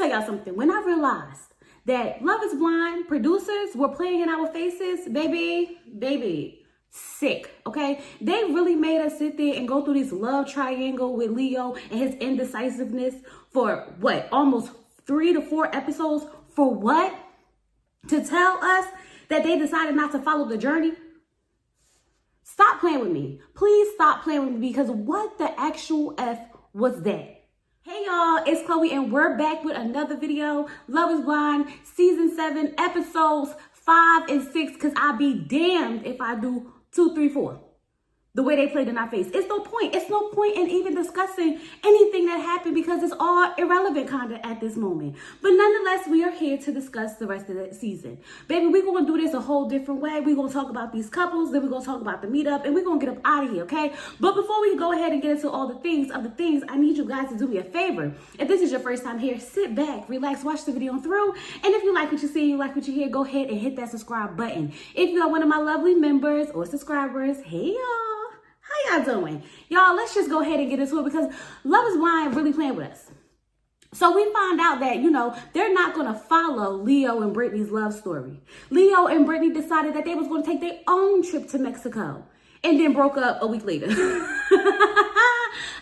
tell y'all something. When I realized that Love is Blind producers were playing in our faces, baby, sick, okay? They really made us sit there and go through this love triangle with Leo and his indecisiveness for what? Almost 3 to 4 episodes. For what? To tell us that they decided not to follow the journey? Stop playing with me. Please stop playing with me, because what the actual F was that? Hey y'all, it's Chloe and we're back with another video. Love is Blind, season 7, episodes 5 and 6, because I'll be damned if I do 2, 3, 4. The way they played in our face. It's no point. It's no point in even discussing anything that happened, because it's all irrelevant kind of at this moment. But nonetheless, we are here to discuss the rest of the season. Baby, we're going to do this a whole different way. We're going to talk about these couples, then we're going to talk about the meetup, and we're going to get up out of here, okay? But before we go ahead and get into all the things, I need you guys to do me a favor. If this is your first time here, sit back, relax, watch the video through. And if you like what you see, you like what you hear, go ahead and hit that subscribe button. If you are one of my lovely members or subscribers, hey y'all. How y'all doing? Y'all, let's just go ahead and get into it, because Love is Blind really playing with us. So we find out that, they're not going to follow Leo and Brittany's love story. Leo and Brittany decided that they was going to take their own trip to Mexico and then broke up a week later.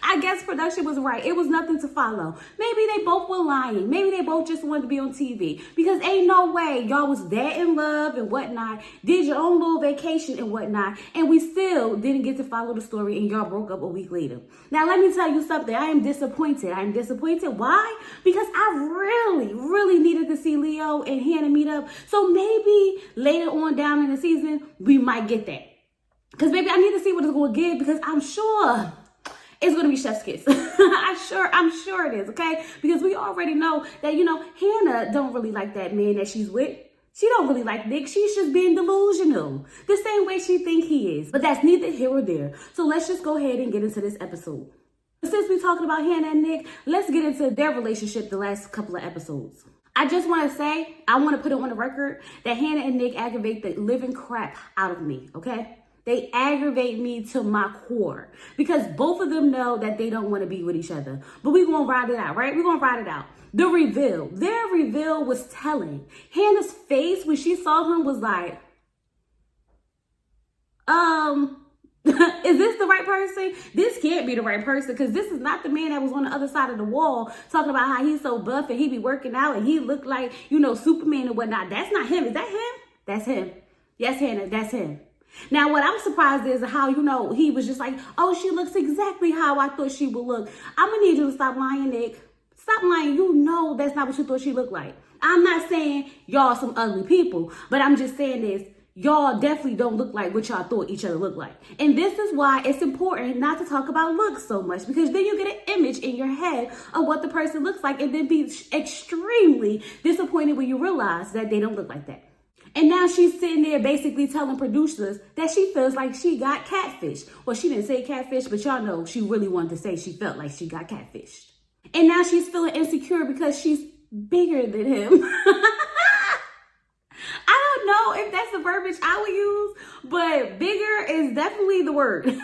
I guess production was right. It was nothing to follow. Maybe they both were lying. Maybe they both just wanted to be on TV, because ain't no way y'all was that in love and whatnot, did your own little vacation and whatnot, and we still didn't get to follow the story, and y'all broke up a week later. Now, let me tell you something. I am disappointed. I'm disappointed. Why? Because I really needed to see Leo and Hannah meet up. So maybe later on down in the season, we might get that. Because, baby, I need to see what it's going to give, because I'm sure it's going to be chef's kiss. I'm sure it is, okay? Because we already know that, Hannah don't really like that man that she's with. She don't really like Nick. She's just being delusional. The same way she think he is. But that's neither here or there. So let's just go ahead and get into this episode. Since we're talking about Hannah and Nick, let's get into their relationship the last couple of episodes. I just want to say, I want to put it on the record that Hannah and Nick aggravate the living crap out of me, okay? They aggravate me to my core, because both of them know that they don't want to be with each other. But we're going to ride it out, right? We're going to ride it out. Their reveal was telling. Hannah's face when she saw him was like, is this the right person? This can't be the right person, because this is not the man that was on the other side of the wall talking about how he's so buff and he be working out and he looked like, Superman and whatnot. That's not him. Is that him? That's him. Yes, Hannah, that's him. Now, what I'm surprised is how, he was just like, oh, she looks exactly how I thought she would look. I'm going to need you to stop lying, Nick. Stop lying. You know that's not what you thought she looked like. I'm not saying y'all some ugly people, but I'm just saying this. Y'all definitely don't look like what y'all thought each other looked like. And this is why it's important not to talk about looks so much, because then you get an image in your head of what the person looks like and then be extremely disappointed when you realize that they don't look like that. And now she's sitting there basically telling producers that she feels like she got catfished. Well, she didn't say catfish, but y'all know she really wanted to say she felt like she got catfished. And now she's feeling insecure because she's bigger than him. I don't know if that's the verbiage I would use, but bigger is definitely the word.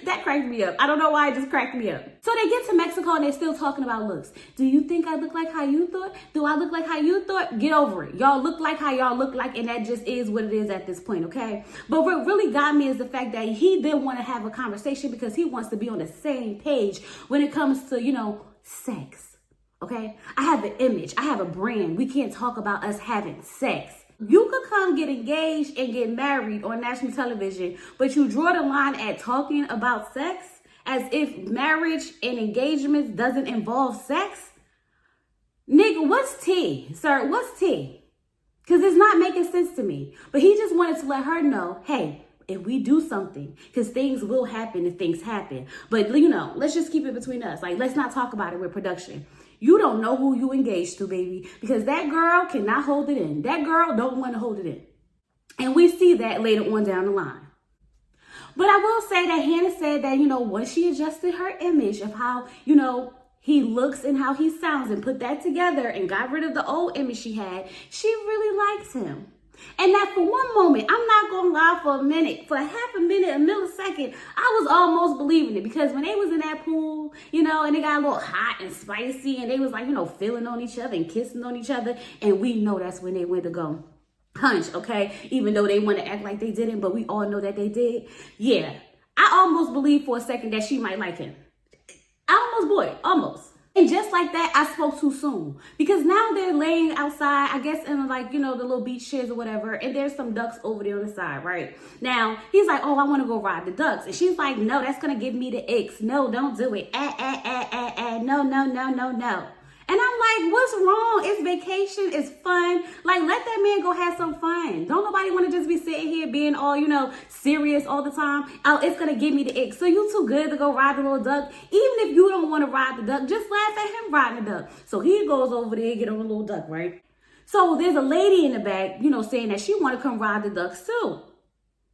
That cracked me up. I don't know why it just cracked me up. So they get to Mexico and they're still talking about looks. Do you think I look like how you thought? Do I look like how you thought? Get over it. Y'all look like how y'all look like, and that just is what it is at this point, okay? But what really got me is the fact that he didn't want to have a conversation, because he wants to be on the same page when it comes to, sex, okay? I have an image. I have a brand. We can't talk about us having sex. You could come get engaged and get married on national television, but you draw the line at talking about sex as if marriage and engagements doesn't involve sex? Nigga, what's tea? Sir, what's tea? Because it's not making sense to me. But he just wanted to let her know, hey, if we do something, because things will happen if things happen. But, let's just keep it between us. Like, let's not talk about it with production. You don't know who you engaged to, baby, because that girl cannot hold it in. That girl don't want to hold it in. And we see that later on down the line. But I will say that Hannah said that, once she adjusted her image of how, he looks and how he sounds and put that together and got rid of the old image she had, she really likes him. And that for one moment, I'm not going to lie, for a minute, for half a minute, a millisecond, I was almost believing it. Because when they was in that pool, you know, and they got a little hot and spicy, and they was like, you know, feeling on each other and kissing on each other. And we know that's when they went to go hunch, okay? Even though they want to act like they didn't, but we all know that they did. Yeah, I almost believed for a second that she might like him. I almost, boy, almost. And just like that, I spoke too soon. Because now they're laying outside, I guess in like, you know, the little beach chairs or whatever. And there's some ducks over there on the side, right? Now, he's like, oh, I want to go ride the ducks. And she's like, no, that's going to give me the icks. No, don't do it. No, no, no, no, no. And I'm like, what's wrong? It's vacation. It's fun. Like, let that man go have some fun. Don't nobody want to just be sitting here being all, you know, serious all the time. Oh, it's going to give me the ick. So you too good to go ride the little duck. Even if you don't want to ride the duck, just laugh at him riding the duck. So he goes over there and get on the little duck, right? So there's a lady in the back, you know, saying that she want to come ride the ducks too.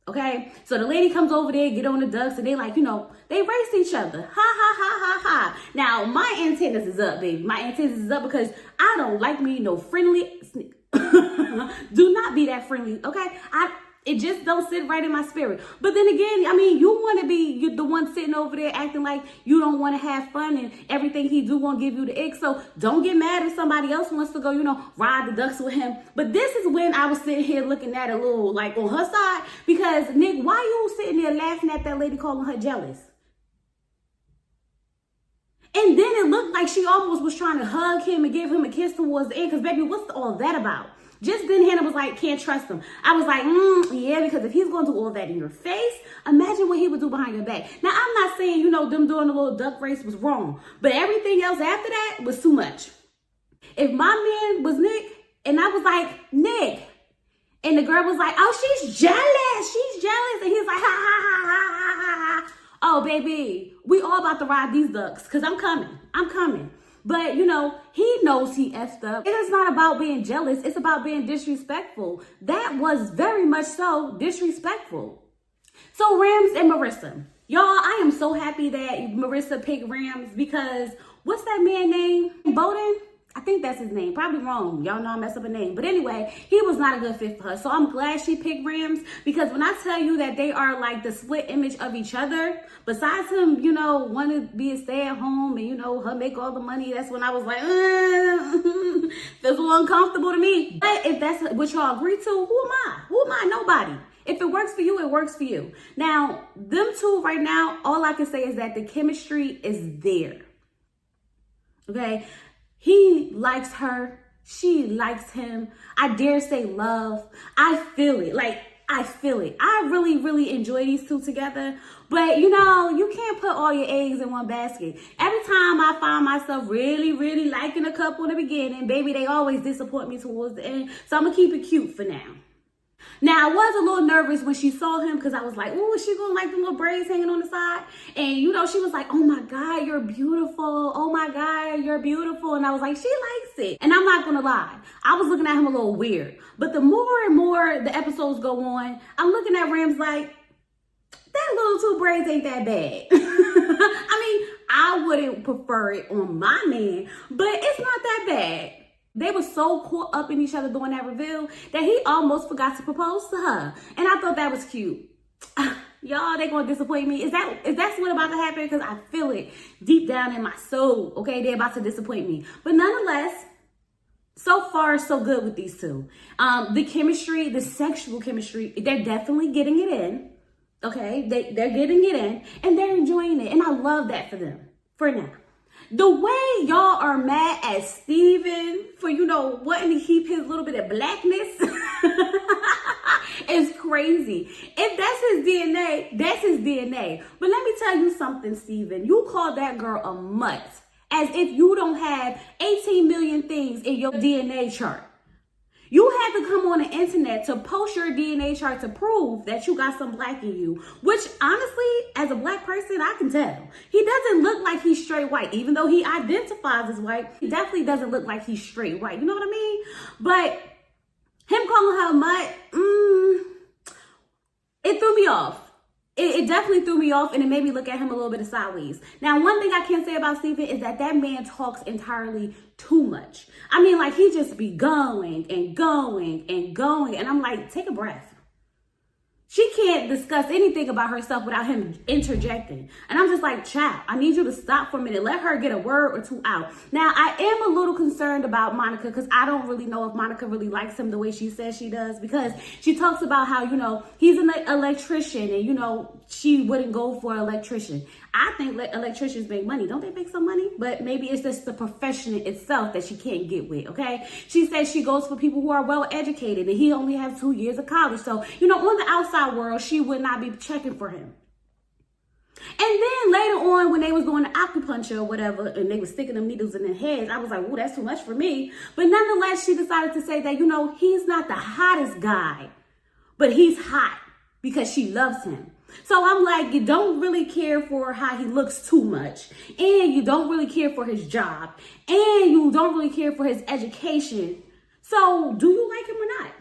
Okay, so the lady comes over there, get on the ducks, and they like, you know, they race each other. Ha, ha, ha, ha, ha. Now, my antennas is up, baby. My antennas is up because I don't like me no friendly. Do not be that friendly, okay? It just don't sit right in my spirit. But then again, I mean, you want to be the one sitting over there acting like you don't want to have fun and everything he do won't give you the ick. So don't get mad if somebody else wants to go, you know, ride the ducks with him. But this is when I was sitting here looking at it a little like on her side. Because, Nick, why you sitting there laughing at that lady calling her jealous? And then it looked like she almost was trying to hug him and give him a kiss towards the end. Because, baby, what's all that about? Just then Hannah was like, can't trust him. I was like, yeah, because if he's going to do all that in your face, imagine what he would do behind your back. Now, I'm not saying, you know, them doing the little duck race was wrong. But everything else after that was too much. If my man was Nick and I was like, Nick, and the girl was like, oh, she's jealous. She's jealous. And he's like, ha, ha, ha, ha, ha, ha, ha. Oh, baby, we all about to ride these ducks because I'm coming. I'm coming. But, you know, he knows he effed up. It is not about being jealous. It's about being disrespectful. That was very much so disrespectful. So Rams and Marissa. Y'all, I am so happy that Marissa picked Rams because what's that man name? Bowden? I think that's his name. Probably wrong. Y'all know I messed up a name. But anyway, he was not a good fit for her. So I'm glad she picked Rams because when I tell you that they are like the split image of each other, besides him, you know, want to be a stay-at-home and, you know, her make all the money, that's when I was like, feels a little uncomfortable to me. But if that's what y'all agree to, who am I? Who am I? Nobody. If it works for you, it works for you. Now, them two right now, all I can say is that the chemistry is there. Okay? He likes her. She likes him. I dare say love. I feel it. Like, I feel it. I really, really enjoy these two together. But, you know, you can't put all your eggs in one basket. Every time I find myself really, really liking a couple in the beginning, baby, they always disappoint me towards the end. So I'm going to keep it cute for now. Now, I was a little nervous when she saw him because I was like, oh, is she going to like the little braids hanging on the side? And, you know, she was like, oh, my God, you're beautiful. Oh, my God, you're beautiful. And I was like, she likes it. And I'm not going to lie. I was looking at him a little weird. But the more and more the episodes go on, I'm looking at Rams like, that little two braids ain't that bad. I mean, I wouldn't prefer it on my man, but it's not that bad. They were so caught up in each other during that reveal that he almost forgot to propose to her. And I thought that was cute. Y'all, they gonna disappoint me. Is that what's about to happen? Because I feel it deep down in my soul. Okay, they're about to disappoint me. But nonetheless, so far, so good with these two. The chemistry, the sexual chemistry, they're definitely getting it in. Okay, they're getting it in and they're enjoying it. And I love that for them, for now. The way y'all are mad at Steven for, you know, wanting to keep his little bit of blackness is crazy. If that's his DNA, that's his DNA. But let me tell you something, Steven. You call that girl a mutt as if you don't have 18 million things in your DNA chart. You had to come on the internet to post your DNA chart to prove that you got some black in you, which honestly, as a black person, I can tell. He doesn't look like he's straight white, even though he identifies as white. He definitely doesn't look like he's straight white. You know what I mean? But him calling her a mutt, it threw me off. It definitely threw me off, and it made me look at him a little bit of sideways. Now, one thing I can say about Steven is that man talks entirely too much. I mean, like, he just be going and going and going. And I'm like, take a breath. She can't discuss anything about herself without him interjecting. And I'm just like, child, I need you to stop for a minute. Let her get a word or two out. Now, I am a little concerned about Monica because I don't really know if Monica really likes him the way she says she does, because she talks about how, you know, he's an electrician and, you know, she wouldn't go for an electrician. I think electricians make money. Don't they make some money? But maybe it's just the profession itself that she can't get with, okay? She says she goes for people who are well educated and he only has 2 years of college. So, you know, on the outside world, she would not be checking for him. And then later on, when they was doing the acupuncture or whatever, and they was sticking them needles in their heads, I was like, oh, that's too much for me. But nonetheless, she decided to say that, you know, he's not the hottest guy, but he's hot because she loves him. So I'm like, you don't really care for how he looks too much, and you don't really care for his job, and you don't really care for his education. So do you like him or not?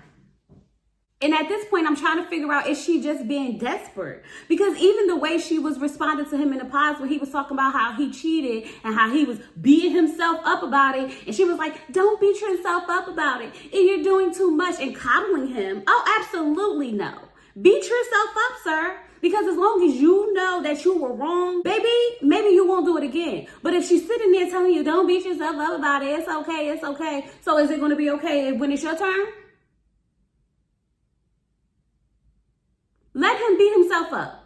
And at this point, I'm trying to figure out, is she just being desperate? Because even the way she was responding to him in the pods where he was talking about how he cheated and how he was beating himself up about it. And she was like, don't beat yourself up about it. And you're doing too much, and coddling him. Oh, absolutely no. Beat yourself up, sir. Because as long as you know that you were wrong, baby, maybe you won't do it again. But if she's sitting there telling you, don't beat yourself up about it, it's okay, it's okay. So is it going to be okay when it's your turn? Let him beat himself up.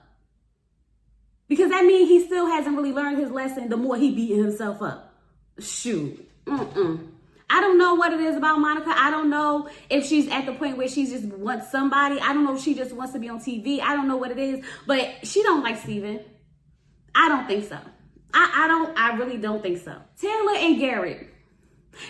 Because that means he still hasn't really learned his lesson the more he beating himself up. Shoot. I don't know what it is about Monica. I don't know if she's at the point where she just wants somebody. I don't know if she just wants to be on TV. I don't know what it is. But she don't like Steven. I don't think so. I really don't think so. Taylor and Garrett.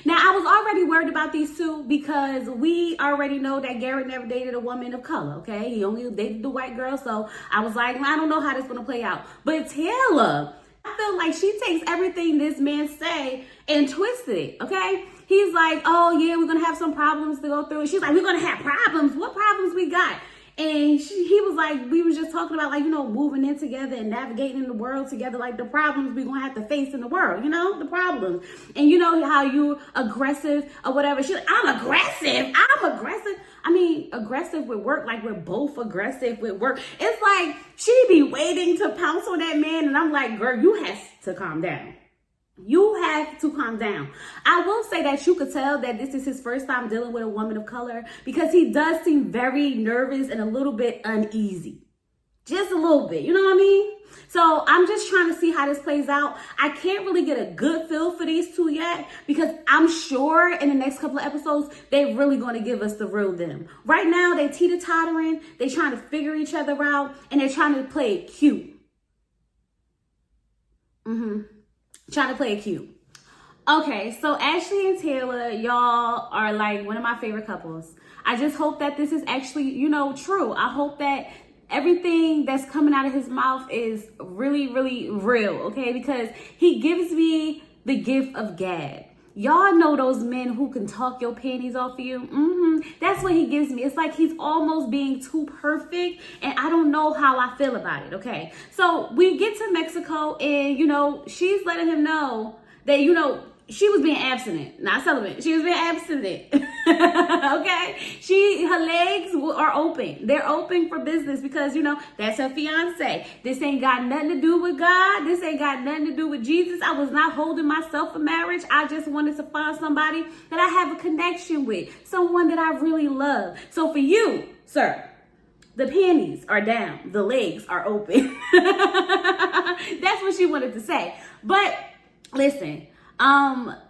Now, I was already worried about these two because we already know that Garrett never dated a woman of color, okay? He only dated the white girl. So I was like, I don't know how this is going to play out. But Taylor, I feel like she takes everything this man say and twisted it, okay? He's like, oh, yeah, we're going to have some problems to go through. And she's like, we're going to have problems. What problems we got? And he was like, we was just talking about, like, you know, moving in together and navigating the world together, like the problems we're going to have to face in the world, you know, the problems. And you know how you aggressive or whatever. She's like, I'm aggressive. I mean, aggressive with work, like we're both aggressive with work. It's like she be waiting to pounce on that man. And I'm like, girl, you have to calm down. You have to calm down. I will say that you could tell that this is his first time dealing with a woman of color because he does seem very nervous and a little bit uneasy. Just a little bit, you know what I mean? So I'm just trying to see how this plays out. I can't really get a good feel for these two yet because I'm sure in the next couple of episodes, they're really going to give us the real them. Right now, they teeter-tottering. They're trying to figure each other out and they're trying to play it cute. Trying to play it cute. Okay, so Ashley and Taylor, y'all are like one of my favorite couples. I just hope that this is actually, you know, true. I hope that everything that's coming out of his mouth is really, really real, okay? Because he gives me the gift of gab. Y'all know those men who can talk your panties off of you? That's what he gives me. It's like he's almost being too perfect, and I don't know how I feel about it, okay? So we get to Mexico, and, you know, she's letting him know that, you know, she was being abstinent, not celibate. She was being abstinent, okay? Her legs are open. They're open for business because, you know, that's her fiance. This ain't got nothing to do with God. This ain't got nothing to do with Jesus. I was not holding myself for marriage. I just wanted to find somebody that I have a connection with, someone that I really love. So for you, sir, the panties are down. The legs are open. That's what she wanted to say. But listen,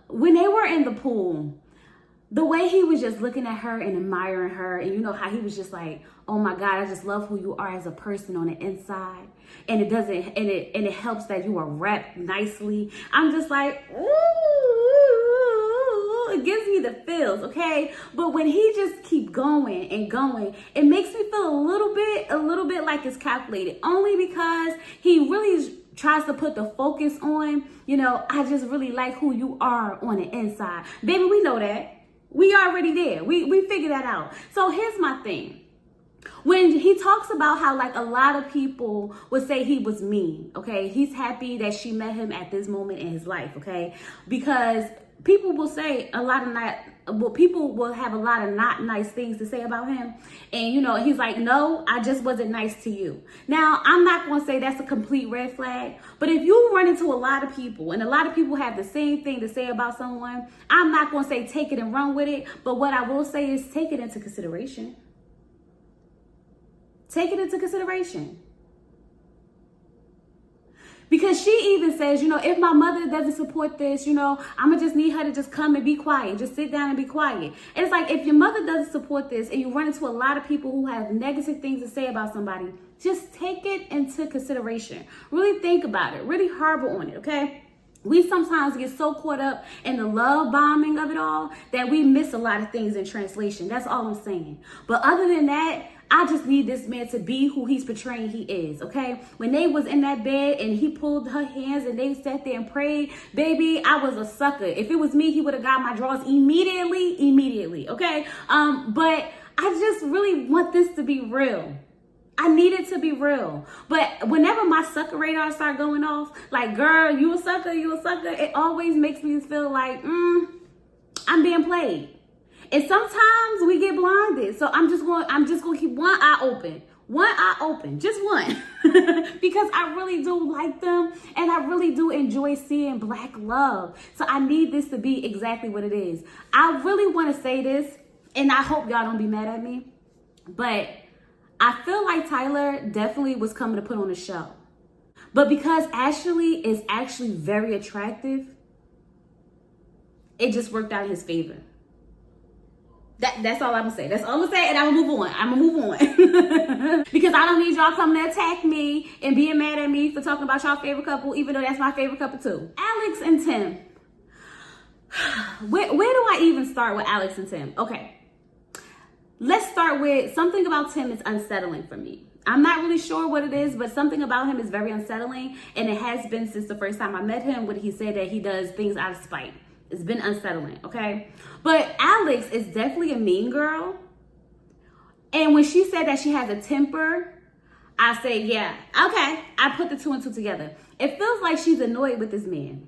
when they were in the pool, the way he was just looking at her and admiring her, and you know how he was just like, oh my God, I just love who you are as a person on the inside. And it doesn't, and it helps that you are wrapped nicely. I'm just like, ooh, it gives me the feels, okay? But when he just keep going and going, it makes me feel a little bit like it's calculated, only because he really tries to put the focus on, you know, I just really like who you are on the inside. Baby, we know that. We already there. We figured that out. So here's my thing. When he talks about how like a lot of people would say he was mean, okay? He's happy that she met him at this moment in his life, okay? Because people will say a lot of people will have a lot of not nice things to say about him. And, you know, he's like, no, I just wasn't nice to you. Now, I'm not going to say that's a complete red flag. But if you run into a lot of people and a lot of people have the same thing to say about someone, I'm not going to say take it and run with it. But what I will say is take it into consideration. Take it into consideration. Because she even says, you know, if my mother doesn't support this, you know, I'm going to just need her to just come and be quiet. Just sit down and be quiet. And it's like, if your mother doesn't support this and you run into a lot of people who have negative things to say about somebody, just take it into consideration. Really think about it. Really harbor on it, okay? We sometimes get so caught up in the love bombing of it all that we miss a lot of things in translation. That's all I'm saying. But other than that, I just need this man to be who he's portraying he is, okay? When they was in that bed and he pulled her hands and they sat there and prayed, baby, I was a sucker. If it was me, he would have got my drawers immediately, okay? But I just really want this to be real. I need it to be real. But whenever my sucker radar start going off, like, girl, you a sucker, it always makes me feel like, I'm being played. And sometimes we get blinded. So I'm just going to keep one eye open, just one, because I really do like them and I really do enjoy seeing Black love. So I need this to be exactly what it is. I really want to say this, and I hope y'all don't be mad at me, but I feel like Tyler definitely was coming to put on a show. But because Ashley is actually very attractive, it just worked out in his favor. That's all I'm gonna say. That's all I'm gonna say, and I'm gonna move on. Because I don't need y'all coming to attack me and being mad at me for talking about y'all favorite couple, even though that's my favorite couple too. Alex and Tim. Where do I even start with Alex and Tim? Okay. Let's start with something about Tim is unsettling for me. I'm not really sure what it is, but something about him is very unsettling, and it has been since the first time I met him when he said that he does things out of spite. It's been unsettling, okay? But Alex is definitely a mean girl. And when she said that she has a temper, I say, yeah, okay. I put the two and two together. It feels like she's annoyed with this man.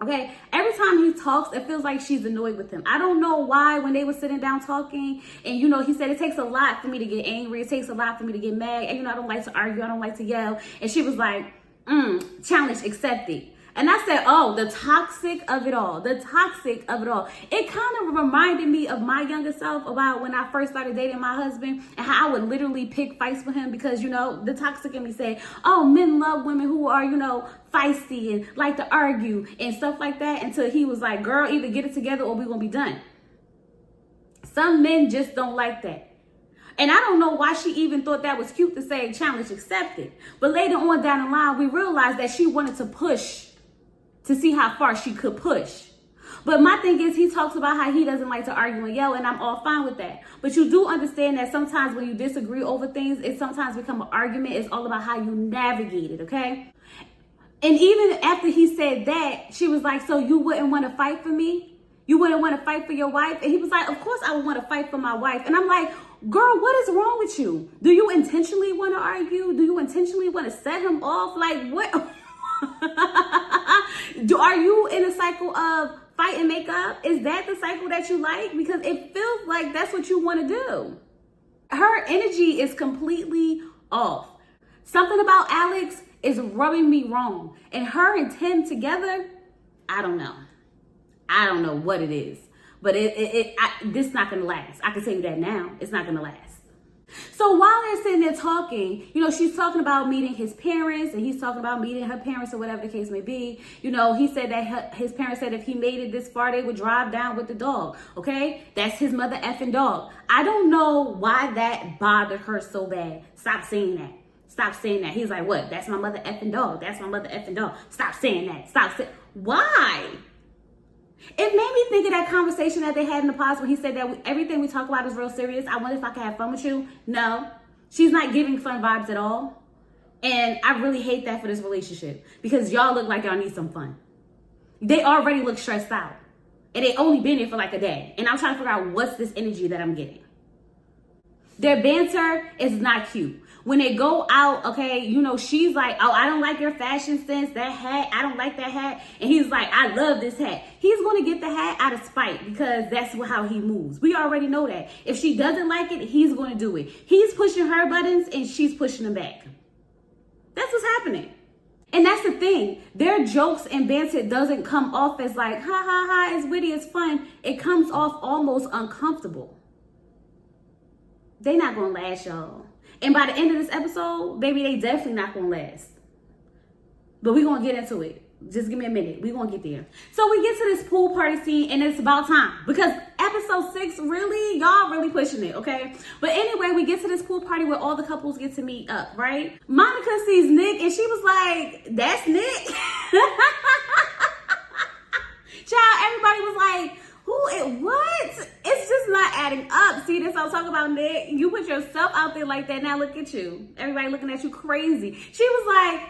Okay? Every time he talks, it feels like she's annoyed with him. I don't know why when they were sitting down talking, and, you know, he said, it takes a lot for me to get angry. It takes a lot for me to get mad. And, you know, I don't like to argue. I don't like to yell. And she was like, challenge accepted. And I said, oh, the toxic of it all. The toxic of it all. It kind of reminded me of my younger self about when I first started dating my husband and how I would literally pick fights with him because, you know, the toxic in me said, oh, men love women who are, you know, feisty and like to argue and stuff like that, until he was like, girl, either get it together or we're going to be done. Some men just don't like that. And I don't know why she even thought that was cute to say challenge accepted. But later on down the line, we realized that she wanted to push to see how far she could push. But my thing is, he talks about how he doesn't like to argue and yell, and I'm all fine with that. But you do understand that sometimes when you disagree over things, it sometimes becomes an argument. It's all about how you navigate it, okay? And even after he said that, she was like, so you wouldn't want to fight for me? You wouldn't want to fight for your wife? And he was like, of course I would want to fight for my wife. And I'm like, girl, what is wrong with you? Do you intentionally want to argue? Do you intentionally want to set him off? Like, what? Are you in a cycle of fight and make up? Is that the cycle that you like? Because it feels like that's what you want to do. Her energy is completely off. Something about Alex is rubbing me wrong. And her and Tim together, I don't know. I don't know what it is. But this not going to last. I can tell you that now. It's not going to last. So while they're sitting there talking, you know, she's talking about meeting his parents and he's talking about meeting her parents or whatever the case may be. You know, he said that his parents said if he made it this far, they would drive down with the dog. Okay? That's his mother effing dog. I don't know why that bothered her so bad. Stop saying that. Stop saying that. He's like, what? That's my mother effing dog. That's my mother effing dog. Stop saying that. Stop saying. Why? It made me think of that conversation that they had in the past when he said that everything we talk about is real serious. I wonder if I can have fun with you. No, she's not giving fun vibes at all. And I really hate that for this relationship because y'all look like y'all need some fun. They already look stressed out and they only been there for like a day. And I'm trying to figure out what's this energy that I'm getting. Their banter is not cute. When they go out, okay, you know, she's like, oh, I don't like your fashion sense, that hat, I don't like that hat. And he's like, I love this hat. He's going to get the hat out of spite because that's how he moves. We already know that. If she doesn't like it, he's going to do it. He's pushing her buttons and she's pushing him back. That's what's happening. And that's the thing. Their jokes and banter doesn't come off as like, ha, ha, ha, it's witty, it's fun. It comes off almost uncomfortable. They not going to last, y'all. And by the end of this episode, baby, they definitely not going to last. But we're going to get into it. Just give me a minute. We're going to get there. So we get to this pool party scene, and it's about time. Because episode 6, really, y'all really pushing it, okay? But anyway, we get to this pool party where all the couples get to meet up, right? Monica sees Nick, and she was like, that's Nick? Child, everybody was like, what? It's just not adding up. See, this I'm talking about, Nick. You put yourself out there like that. Now look at you. Everybody looking at you crazy. She was like,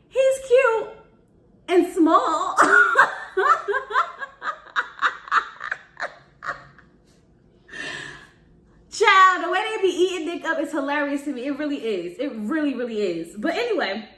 he's cute and small. Child, the way they be eating Nick up is hilarious to me. It really is. It really, really is. But anyway,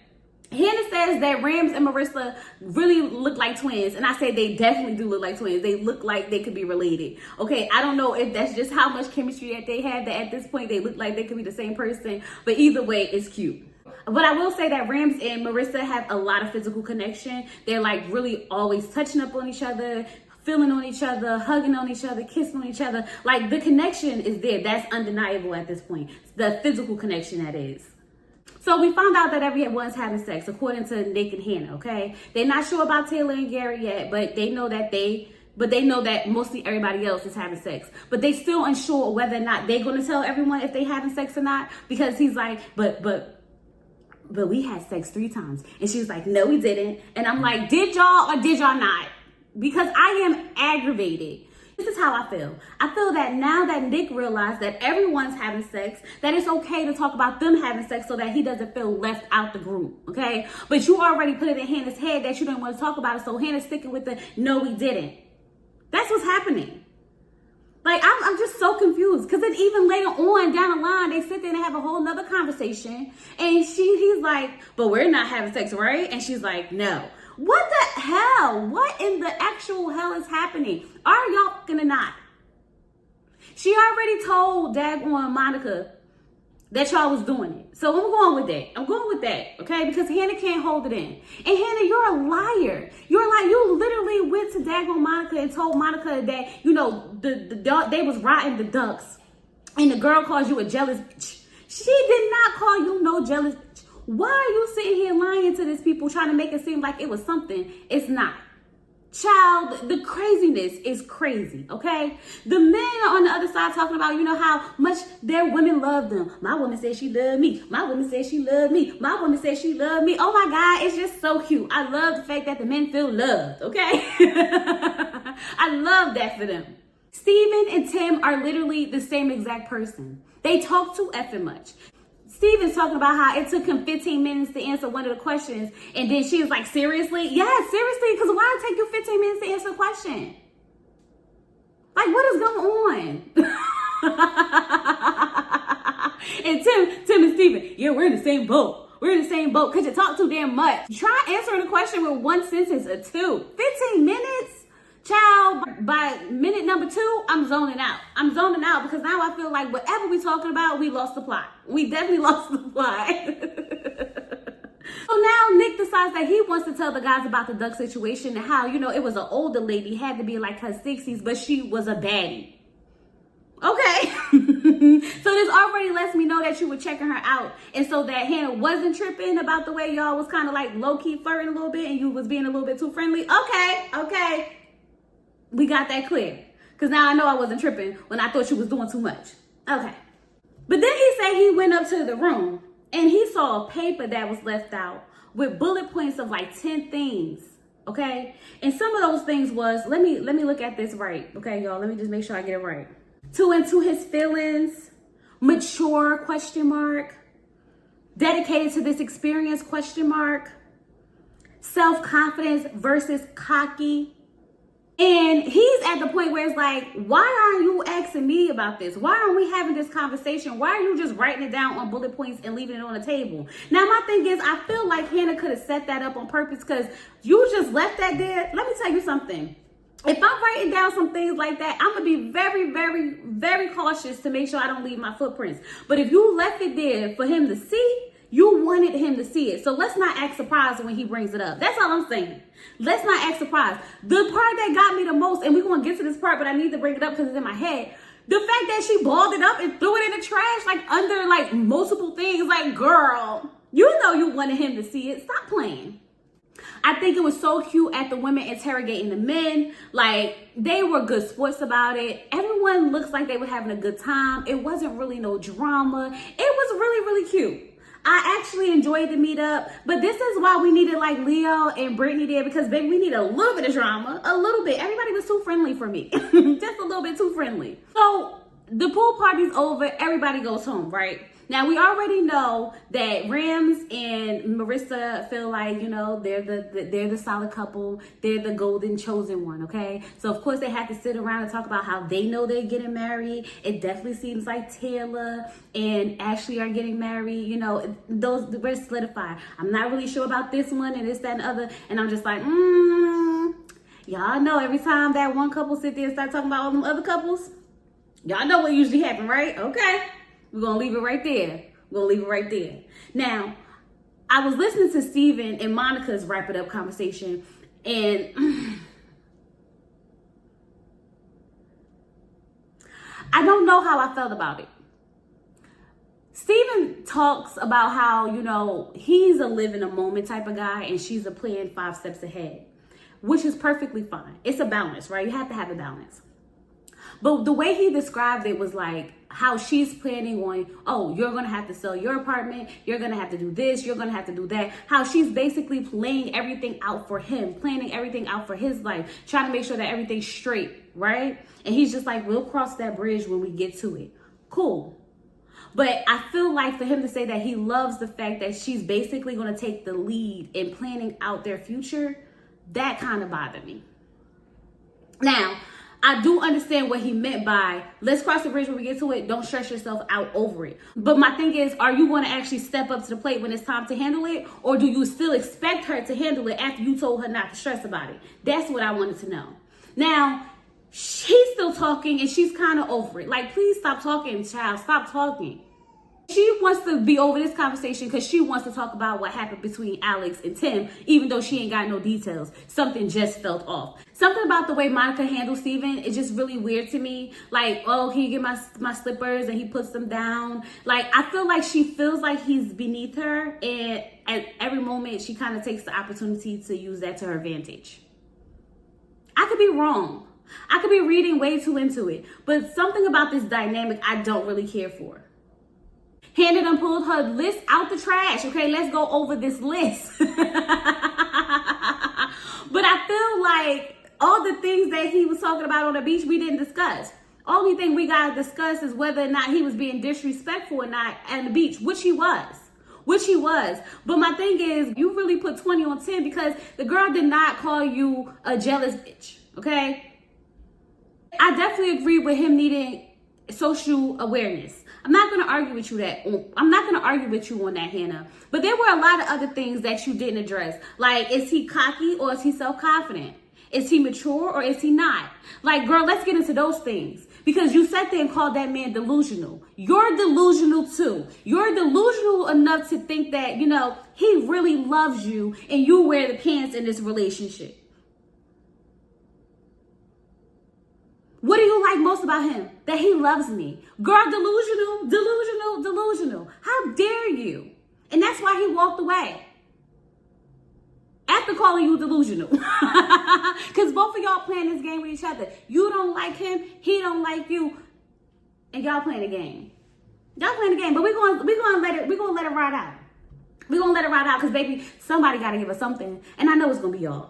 Hannah says that Rams and Marissa really look like twins. And I say they definitely do look like twins. They look like they could be related. Okay, I don't know if that's just how much chemistry that they have, that at this point they look like they could be the same person. But either way, it's cute. But I will say that Rams and Marissa have a lot of physical connection. They're like really always touching up on each other, feeling on each other, hugging on each other, kissing on each other. Like the connection is there. That's undeniable at this point. The physical connection, that is. So we found out that everyone's having sex, according to Nick and Hannah, okay? They're not sure about Taylor and Gary yet, but they know that mostly everybody else is having sex. But they still unsure whether or not they're going to tell everyone if they having sex or not, because he's like, but we had sex 3 times. And she's like, no, we didn't. And I'm like, did y'all or did y'all not? Because I am aggravated. This is how I feel. I feel that now that Nick realized that everyone's having sex, that it's okay to talk about them having sex so that he doesn't feel left out the group, okay? But you already put it in Hannah's head that you didn't want to talk about it, so Hannah's sticking with the, no, we didn't. That's what's happening. Like, I'm just so confused. Because then even later on down the line, they sit there and have a whole nother conversation. And he's like, but we're not having sex, right? And she's like, no. What the hell? What in the actual hell is happening? Are y'all fucking or not? She already told daggone Monica that y'all was doing it. So I'm going with that. I'm going with that, okay? Because Hannah can't hold it in. And Hannah, you're a liar. You're like, you literally went to daggone Monica and told Monica that, you know, they was riding the ducks. And the girl calls you a jealous bitch. She did not call you no jealous bitch. Why are you sitting here lying to these people, trying to make it seem like it was something? It's not. Child, the craziness is crazy, okay? The men are on the other side talking about, you know, how much their women love them. My woman said she loved me. My woman said she loved me. My woman said she loved me. Oh my God, it's just so cute. I love the fact that the men feel loved, okay? I love that for them. Steven and Tim are literally the same exact person. They talk too effing much. Steven's talking about how it took him 15 minutes to answer one of the questions. And then she was like, seriously? Yeah, seriously, because why did it take you 15 minutes to answer a question? Like, what is going on? And Tim and Steven, yeah, we're in the same boat. We're in the same boat because you talk too damn much. Try answering a question with 1 sentence or 2. 15 minutes? Child, by minute number 2, I'm zoning out. I'm zoning out because now I feel like whatever we're talking about, we lost the plot. We definitely lost the plot. So now Nick decides that he wants to tell the guys about the duck situation and how, you know, it was an older lady, had to be like her 60s, but she was a baddie. Okay. So this already lets me know that you were checking her out. And so that Hannah wasn't tripping about the way y'all was kind of like low-key flirting a little bit and you was being a little bit too friendly. Okay. We got that clear. Because now I know I wasn't tripping when I thought you was doing too much. Okay. But then he said he went up to the room and he saw a paper that was left out with bullet points of like 10 things. Okay. And some of those things was, let me look at this right. Okay, y'all. Let me just make sure I get it right. Too into his feelings, mature, ? Dedicated to this experience, ? Self-confidence versus cocky. And he's at the point where it's like, why aren't you asking me about this? Why aren't we having this conversation? Why are you just writing it down on bullet points and leaving it on the table? Now, my thing is, I feel like Hannah could have set that up on purpose because you just left that there. Let me tell you something. If I'm writing down some things like that, I'm going to be very, very, very cautious to make sure I don't leave my footprints. But if you left it there for him to see, you wanted him to see it. So let's not act surprised when he brings it up. That's all I'm saying. Let's not act surprised. The part that got me the most, and we're going to get to this part, but I need to bring it up because it's in my head. The fact that she balled it up and threw it in the trash, like under like multiple things, like, girl, you know you wanted him to see it. Stop playing. I think it was so cute at the women interrogating the men. Like, they were good sports about it. Everyone looks like they were having a good time. It wasn't really no drama. It was really, really cute. I actually enjoyed the meetup, but this is why we needed like Leo and Brittany there, because baby, we need a little bit of drama, a little bit. Everybody was too friendly for me, just a little bit too friendly. So the pool party's over, everybody goes home, right? Now we already know that Rams and Marissa feel like, you know, they're the solid couple, they're the golden chosen one, okay? So of course they have to sit around and talk about how they know they're getting married. It definitely seems like Taylor and Ashley are getting married, you know, we're solidified. I'm not really sure about this one and this, that, and the other, and I'm just like, y'all know every time that one couple sit there and start talking about all them other couples, y'all know what usually happen, right? Okay. We're going to leave it right there. We're going to leave it right there. Now, I was listening to Steven and Monica's Wrap It Up conversation, and I don't know how I felt about it. Steven talks about how, you know, he's a live in a moment type of guy, and she's a plan 5 steps ahead, which is perfectly fine. It's a balance, right? You have to have a balance. But the way he described it was like how she's planning on, oh, you're going to have to sell your apartment. You're going to have to do this. You're going to have to do that. How she's basically laying everything out for him, planning everything out for his life, trying to make sure that everything's straight, right? And he's just like, we'll cross that bridge when we get to it. Cool. But I feel like for him to say that he loves the fact that she's basically going to take the lead in planning out their future, that kind of bothered me. Now, I do understand what he meant by, let's cross the bridge when we get to it. Don't stress yourself out over it. But my thing is, are you going to actually step up to the plate when it's time to handle it? Or do you still expect her to handle it after you told her not to stress about it? That's what I wanted to know. Now, she's still talking and she's kind of over it. Like, please stop talking, child. Stop talking. She wants to be over this conversation because she wants to talk about what happened between Alex and Tim, even though she ain't got no details. Something just felt off. Something about the way Monica handles Steven is just really weird to me. Like, oh, can you get my slippers? And he puts them down. Like, I feel like she feels like he's beneath her. And at every moment, she kind of takes the opportunity to use that to her advantage. I could be wrong. I could be reading way too into it. But something about this dynamic I don't really care for. Hannah done pulled her list out the trash. Okay, let's go over this list. But I feel like all the things that he was talking about on the beach, we didn't discuss. Only thing we got to discuss is whether or not he was being disrespectful or not at the beach, which he was. But my thing is, you really put 20 on 10 because the girl did not call you a jealous bitch, okay? I definitely agree with him needing social awareness. I'm not going to argue with you on that, Hannah. But there were a lot of other things that you didn't address. Like, is he cocky or is he self-confident? Is he mature or is he not? Like, girl, let's get into those things. Because you sat there and called that man delusional. You're delusional too. You're delusional enough to think that, you know, he really loves you and you wear the pants in this relationship. What do you like most about him? That he loves me. Girl, delusional. How dare you? And that's why he walked away. After calling you delusional. Because both of y'all playing this game with each other. You don't like him, he don't like you. And y'all playing a game. Y'all playing a game, but we're gonna let it ride out. We're gonna let it ride out because baby, somebody gotta give us something. And I know it's gonna be y'all.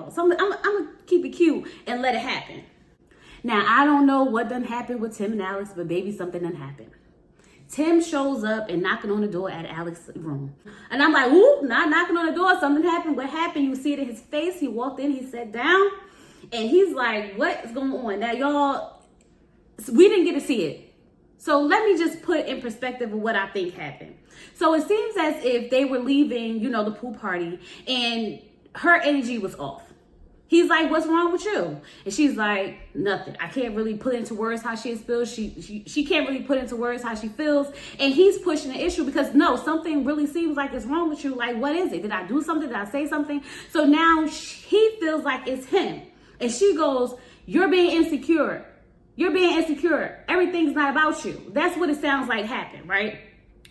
So I'm gonna keep it cute and let it happen. Now, I don't know what done happened with Tim and Alex, but baby, something done happened. Tim shows up and knocking on the door at Alex's room. And I'm like, ooh, not knocking on the door. Something happened. What happened? You see it in his face. He walked in, he sat down. And he's like, what is going on? Now, y'all, we didn't get to see it. So let me just put in perspective of what I think happened. So it seems as if they were leaving, you know, the pool party, and her energy was off. He's like, what's wrong with you? And she's like, nothing. I can't really put into words how she feels. She can't really put into words how she feels. And he's pushing the issue because, no, something really seems like it's wrong with you. Like, what is it? Did I do something? Did I say something? So now he feels like it's him. And she goes, you're being insecure. You're being insecure. Everything's not about you. That's what it sounds like happened, right?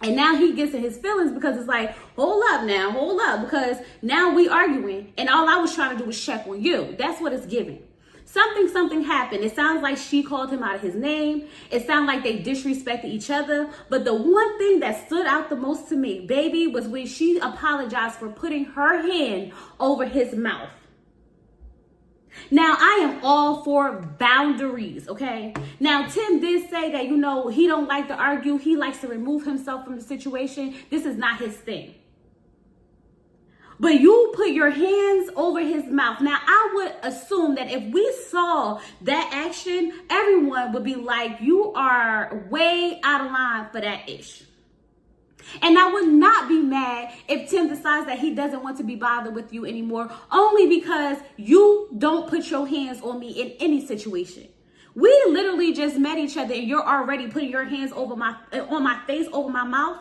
And now he gets in his feelings because it's like, hold up, because now we arguing and all I was trying to do was check on you. That's what it's giving. Something happened. It sounds like she called him out of his name. It sounds like they disrespected each other. But the one thing that stood out the most to me, baby, was when she apologized for putting her hand over his mouth. Now, I am all for boundaries, okay? Now, Tim did say that, you know, he don't like to argue. He likes to remove himself from the situation. This is not his thing. But you put your hands over his mouth. Now, I would assume that if we saw that action, everyone would be like, you are way out of line for that ish. And I would not be mad if Tim decides that he doesn't want to be bothered with you anymore, only because you don't put your hands on me in any situation. We literally just met each other and you're already putting your hands over on my face, over my mouth.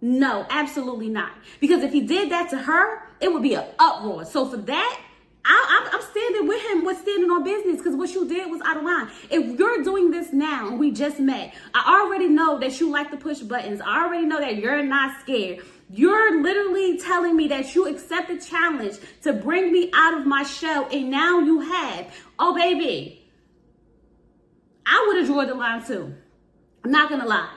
No, absolutely not. Because if he did that to her, it would be an uproar. So for that, I'm standing with him, with standing on business, because what you did was out of line. If you're doing this now and we just met, I already know that you like to push buttons. I already know that you're not scared. You're literally telling me that you accept the challenge to bring me out of my shell, and now you have. Oh, baby, I would have drawn the line too. I'm not going to lie.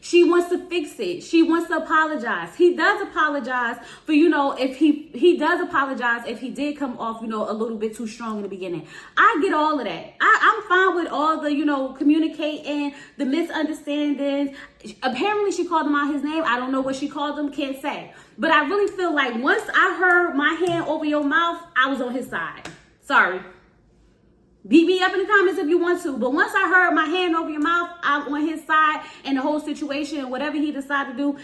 She wants to fix it. She wants to apologize. He does apologize for, you know, if he does apologize if he did come off, you know, a little bit too strong in the beginning. I get all of that. I'm fine with all the, you know, communicating, the misunderstandings. Apparently she called him out his name. I don't know what she called him. Can't say. But I really feel like once I heard my hand over your mouth, I was on his side. Sorry. Beat me up in the comments if you want to. But once I heard my hand over your mouth, I'm on his side and the whole situation, whatever he decides to do,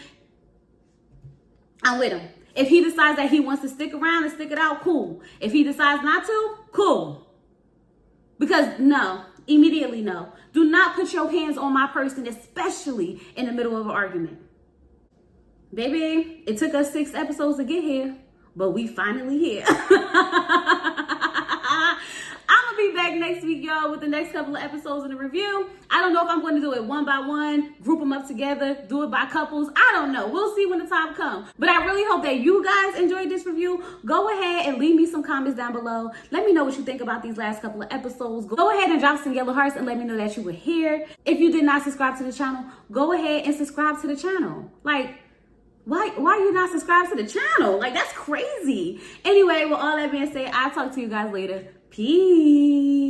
I'm with him. If he decides that he wants to stick around and stick it out, cool. If he decides not to, cool. Because no, immediately no. Do not put your hands on my person, especially in the middle of an argument. Baby, it took us 6 episodes to get here, but we finally here. I'm gonna be back next week, y'all, with the next couple of episodes in the review. I don't know if I'm going to do it one by one, group them up together, do it by couples. I don't know. We'll see when the time comes. But I really hope that you guys enjoyed this review. Go ahead and leave me some comments down below. Let me know what you think about these last couple of episodes. Go ahead and drop some yellow hearts and let me know that you were here. If you did not subscribe to the channel, go ahead and subscribe to the channel. Like, why you not subscribed to the channel? Like, that's crazy. Anyway, with all that being said, I'll talk to you guys later. Peace.